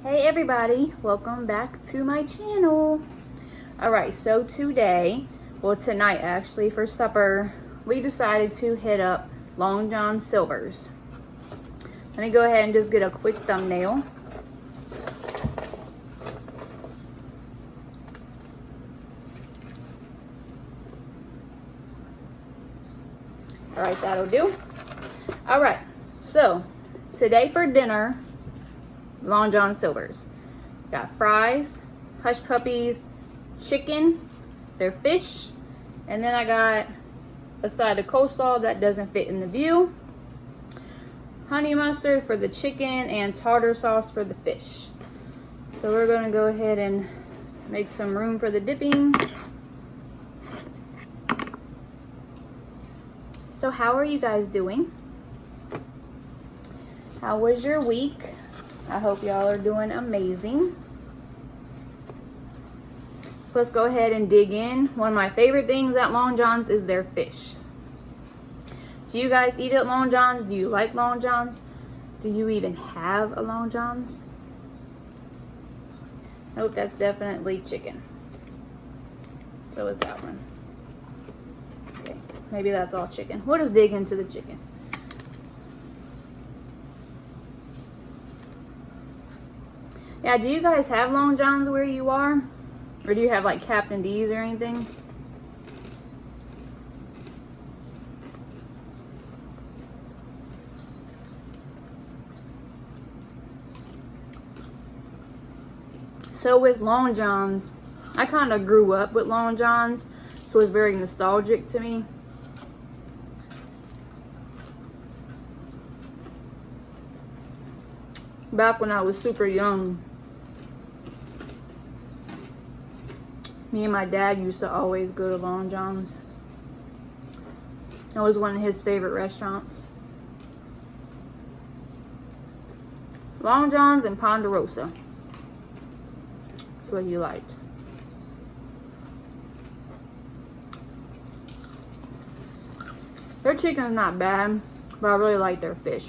Hey everybody, welcome back to my channel. Alright, so tonight actually, for supper, we decided to hit up Long John Silver's. Let me go ahead and just get a quick thumbnail. Alright, that'll do. Alright, so today for dinner, Long John Silver's. Got fries, hush puppies, chicken, their fish, and then I got a side of coleslaw that doesn't fit in the view, honey mustard for the chicken, and tartar sauce for the fish. So we're going to go ahead and make some room for the dipping. So how are you guys doing? How was your week? I hope y'all are doing amazing. So let's go ahead and dig in. One of my favorite things at Long John's is their fish. Do you guys eat at Long John's? Do you like Long John's? Do you even have a Long John's? Nope, that's definitely chicken. So is that one. Okay, maybe that's all chicken. We'll just dig into the chicken. Yeah, do you guys have Long John's where you are? Or do you have like Captain D's or anything? So with Long John's, I kind of grew up with Long John's, so it's very nostalgic to me. Back when I was super young, me and my dad used to always go to Long John's. It was one of his favorite restaurants. Long John's and Ponderosa. That's what he liked. Their chicken's not bad, but I really like their fish.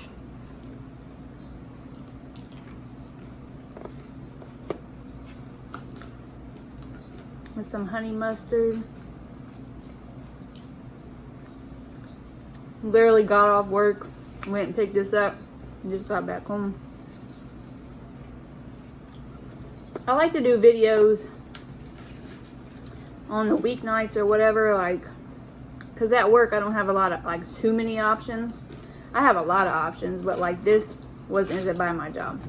With some honey mustard. Literally got off work, went and picked this up, and just got back home. I like to do videos on the weeknights or whatever, like, because at work I don't have a lot of, like, too many options. I have a lot of options, but like this isn't by my job.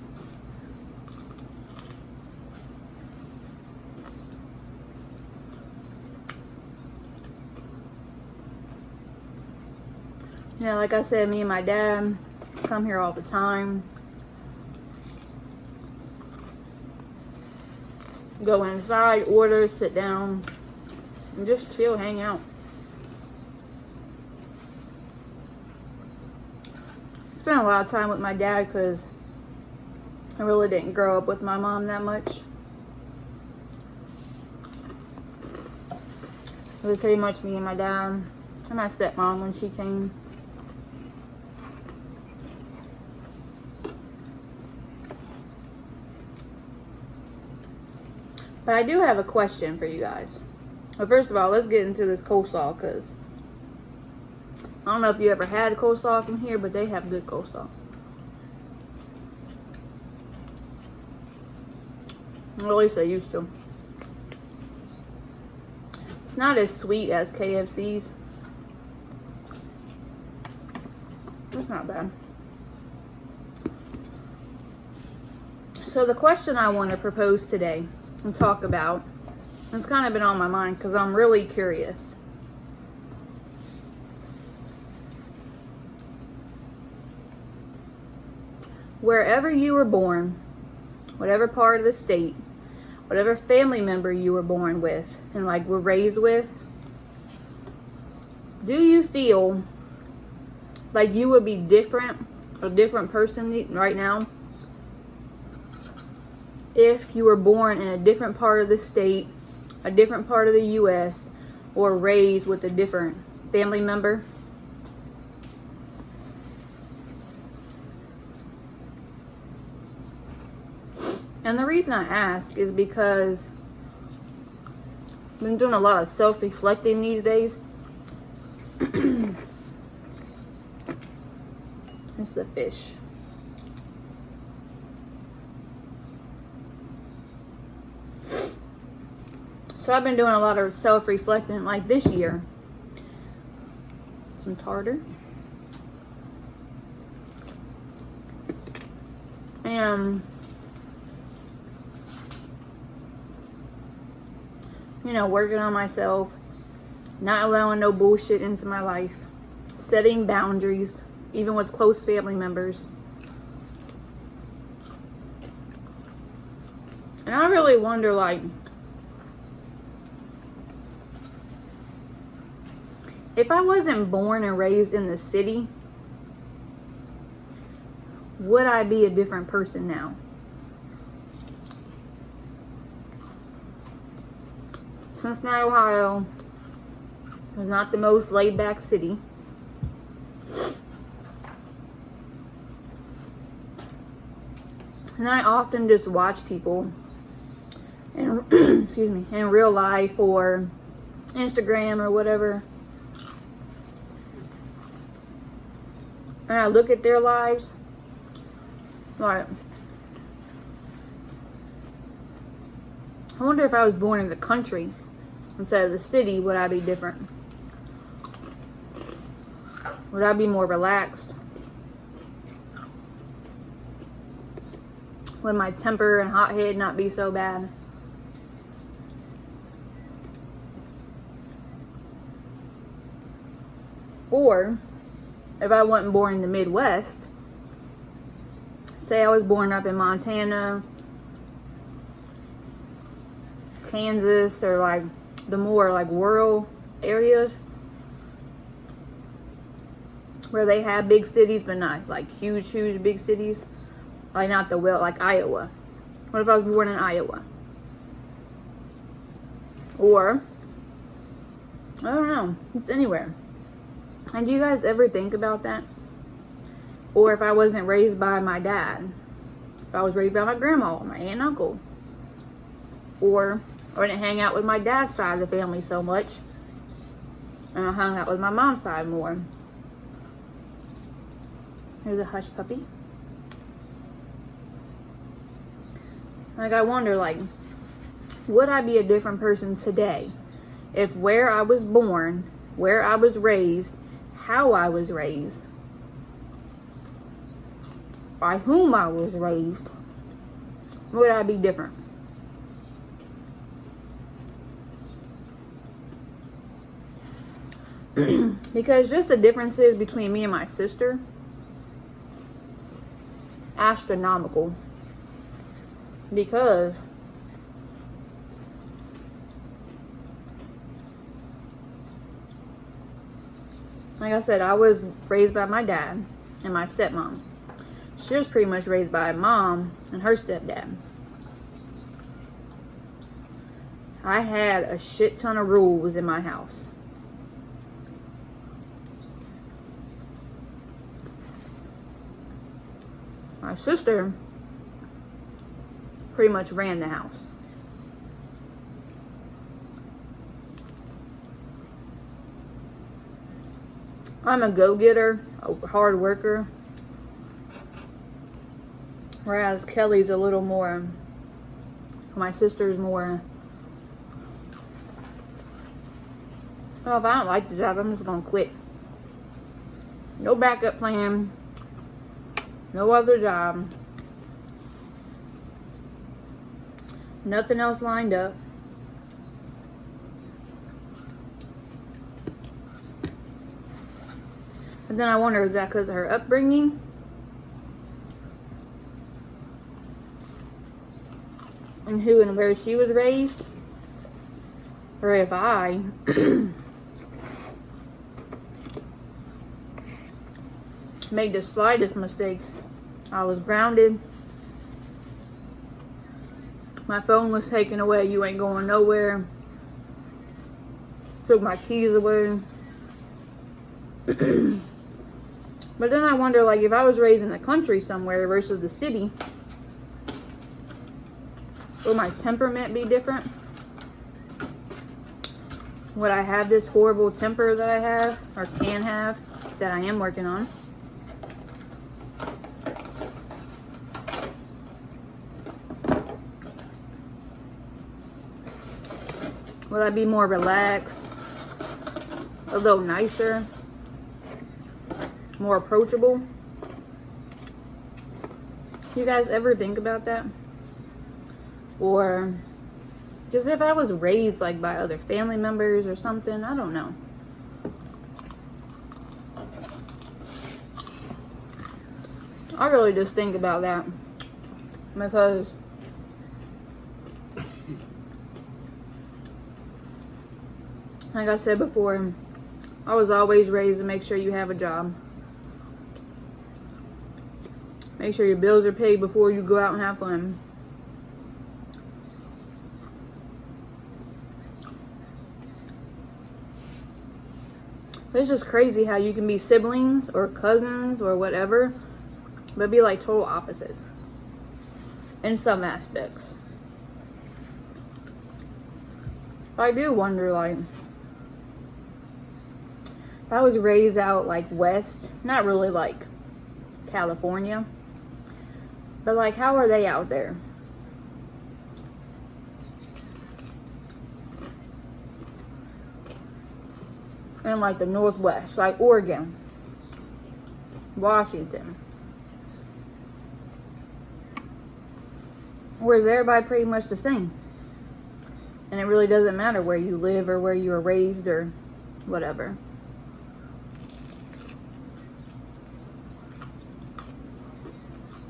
Yeah, like I said, me and my dad come here all the time. Go inside, order, sit down, and just chill, hang out. Spent a lot of time with my dad because I really didn't grow up with my mom that much. It was pretty much me and my dad and my stepmom when she came. But I do have a question for you guys. Well, first of all, let's get into this coleslaw, because I don't know if you ever had coleslaw from here, but they have good coleslaw. Or at least they used to. It's not as sweet as KFC's. It's not bad. So the question I want to propose today and talk about, it's kind of been on my mind because I'm really curious. Wherever you were born, whatever part of the state, whatever family member you were born with and like were raised with, do you feel like you would be a different person right now if you were born in a different part of the state, a different part of the U.S., or raised with a different family member? And the reason I ask is because I've been doing a lot of self-reflecting these days. It's the fish. So I've been doing a lot of self-reflecting like this year. Some tartar. And, you know, working on myself, not allowing no bullshit into my life, setting boundaries, even with close family members. And I really wonder, like, if I wasn't born and raised in the city, would I be a different person now? Cincinnati, Ohio is not the most laid back city. And I often just watch people in, excuse me, in real life or Instagram or whatever. And I look at their lives. Like, I wonder if I was born in the country instead of the city, would I be different? Would I be more relaxed? Would my temper and hothead not be so bad? Or, if I wasn't born in the Midwest, say I was born up in Montana, Kansas, or like the more like rural areas where they have big cities but not like huge big cities, like not the like Iowa. What if I was born in Iowa? Or I don't know, it's anywhere. And do you guys ever think about that? Or if I wasn't raised by my dad, if I was raised by my grandma, my aunt and uncle, or I didn't hang out with my dad's side of the family so much, and I hung out with my mom's side more. There's a hush puppy. Like, I wonder, like, would I be a different person today if where I was born, where I was raised, how I was raised, by whom I was raised, would I be different? Because just the differences between me and my sister, astronomical. Because like I said, I was raised by my dad and my stepmom. She was pretty much raised by mom and her stepdad. I had a shit ton of rules in my house. My sister pretty much ran the house. I'm a go-getter, a hard worker. Whereas Kelly's a little more, my sister's more, oh, if I don't like the job, I'm just gonna quit. No backup plan. No other job. Nothing else lined up. But then I wonder, is that because of her upbringing? And who and where she was raised? Or if I made the slightest mistakes, I was grounded. My phone was taken away. You ain't going nowhere. Took my keys away. But then I wonder, like, if I was raised in the country somewhere versus the city, Will my temperament be different? Would I have this horrible temper that I have, or can have, that I am working on? Will I be more relaxed, a little nicer, more approachable? You guys ever think about that? Or just if I was raised like by other family members or something, I don't know. I really just think about that because like I said before, I was always raised to make sure you have a job. Make sure your bills are paid before you go out and have fun. It's just crazy how you can be siblings or cousins or whatever, but be like total opposites in some aspects. I do wonder, like, if I was raised out like west, not really like California, but like how are they out there? In like the Northwest, like Oregon, Washington. Whereas everybody pretty much the same. And it really doesn't matter where you live or where you were raised or whatever.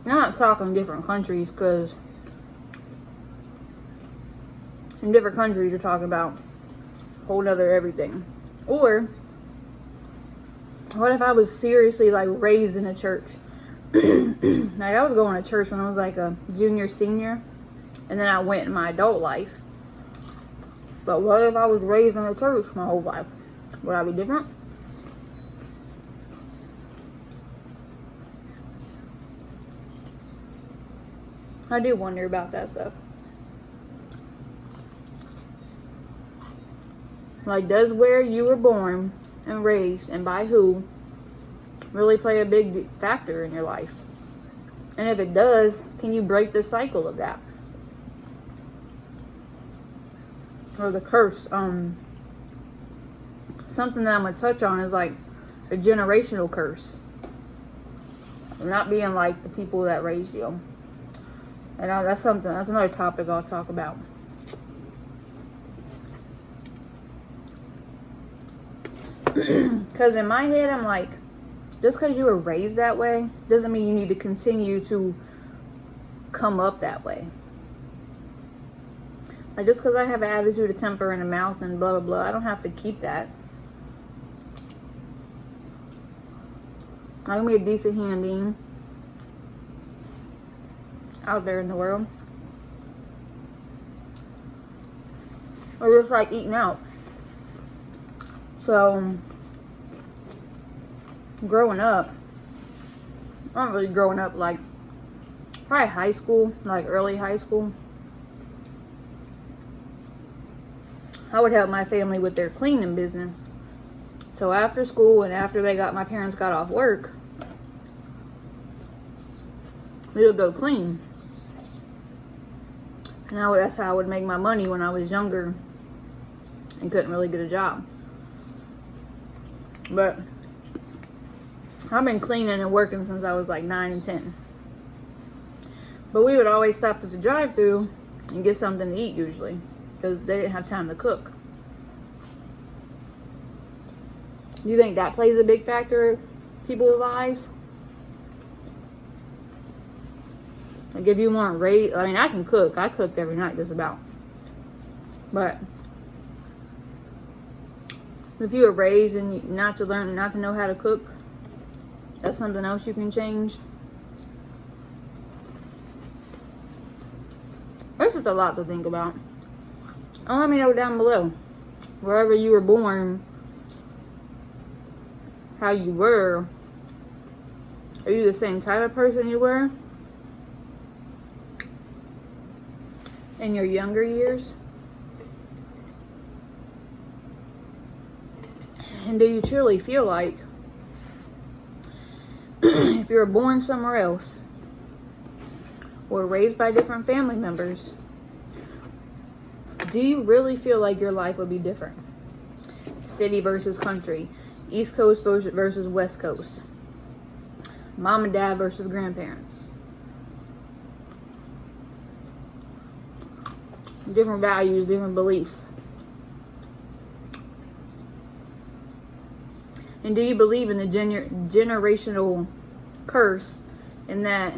I'm not talking different countries, because in different countries you're talking about a whole other everything. Or what if I was seriously like raised in a church? Like I was going to church when I was like a junior, senior, and then I went in my adult life. But what if I was raised in a church my whole life? Would I be different? I do wonder about that stuff. Like, does where you were born and raised and by who really play a big factor in your life? And if it does, can you break the cycle of that? Or the curse. Something that I'm going to touch on is like a generational curse. Not being like the people that raised you. And that's another topic I'll talk about. Because in my head, I'm like, just because you were raised that way doesn't mean you need to continue to come up that way. Like, just because I have an attitude, a temper, and a mouth, and blah, blah, blah, I don't have to keep that. I can be a decent human being out there in the world. Or just like eating out. So, growing up, not really growing up, like probably high school, like early high school, I would help my family with their cleaning business. So after school and after my parents got off work, we would go clean. And that's how I would make my money when I was younger and couldn't really get a job. But I've been cleaning and working since I was like 9 and 10. But we would always stop at the drive-thru and get something to eat usually, because they didn't have time to cook. Do you think that plays a big factor in people's lives? Like if you weren't raised, I mean, I can cook. I cooked every night just about. But if you were raised and not to know how to cook, that's something else you can change. There's just a lot to think about. Let me know down below, wherever you were born, how you were. Are you the same type of person you were? in your younger years? And do you truly feel like if you were born somewhere else or raised by different family members, do you really feel like your life would be different? City versus country, East Coast versus West Coast, mom and dad versus grandparents, different values, different beliefs. And do you believe in the generational curse, in that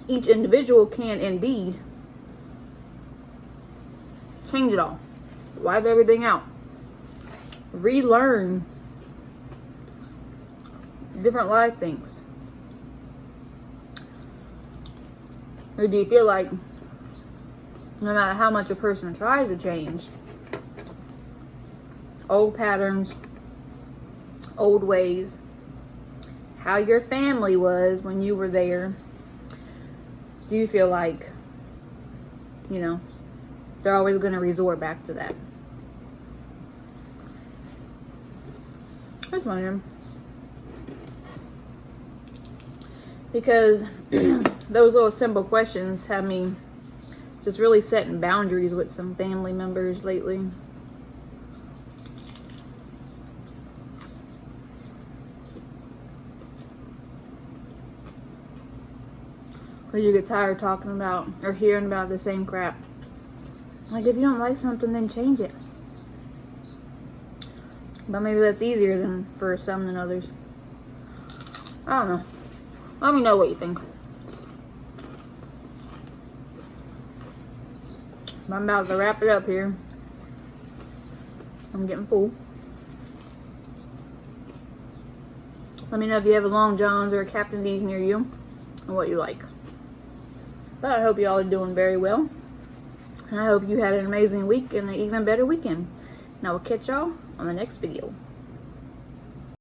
each individual can indeed change it all, wipe everything out, relearn different life things? Or do you feel like no matter how much a person tries to change, old patterns, old ways, how your family was when you were there, do you feel like, they're always going to resort back to that? Just wondering. Because those little simple questions have me just really setting boundaries with some family members lately. Because you get tired talking about or hearing about the same crap. Like, if you don't like something, then change it. But maybe that's easier than for some than others. I don't know. Let me know what you think. I'm about to wrap it up here. I'm getting full. Let me know if you have a Long John's or a Captain D's near you and what you like. But I hope you all are doing very well. And I hope you had an amazing week and an even better weekend. And I will catch y'all on the next video.